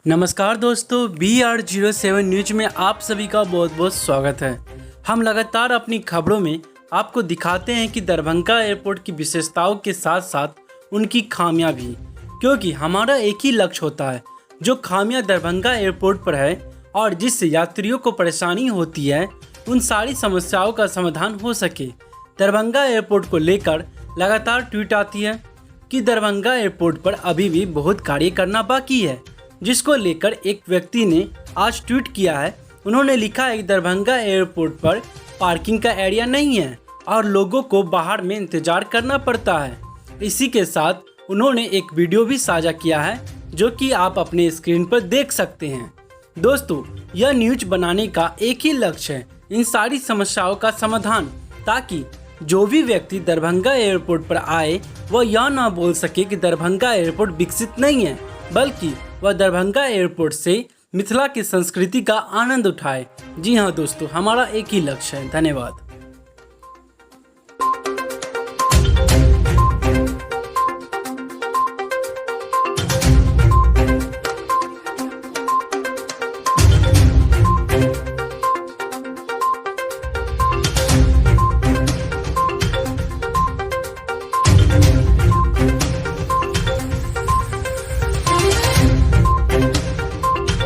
नमस्कार दोस्तों, BR07 news में आप सभी का बहुत बहुत स्वागत है। हम लगातार अपनी खबरों में आपको दिखाते हैं कि दरभंगा एयरपोर्ट की विशेषताओं के साथ साथ उनकी खामियां भी, क्योंकि हमारा एक ही लक्ष्य होता है, जो खामियां दरभंगा एयरपोर्ट पर है और जिससे यात्रियों को परेशानी होती है, उन सारी समस्याओं का समाधान हो सके। दरभंगा एयरपोर्ट को लेकर लगातार ट्वीट आती है कि दरभंगा एयरपोर्ट पर अभी भी बहुत कार्य करना बाकी है, जिसको लेकर एक व्यक्ति ने आज ट्वीट किया है। उन्होंने लिखा है कि दरभंगा एयरपोर्ट पर पार्किंग का एरिया नहीं है और लोगों को बाहर में इंतजार करना पड़ता है। इसी के साथ उन्होंने एक वीडियो भी साझा किया है, जो कि आप अपने स्क्रीन पर देख सकते हैं। दोस्तों, यह न्यूज बनाने का एक ही लक्ष्य है, इन सारी समस्याओं का समाधान, ताकि जो भी व्यक्ति दरभंगा एयरपोर्ट पर आए वह यह ना बोल सके कि दरभंगा एयरपोर्ट विकसित नहीं है, बल्कि वह दरभंगा एयरपोर्ट से मिथिला की संस्कृति का आनंद उठाए। जी हाँ दोस्तों, हमारा एक ही लक्ष्य है। धन्यवाद।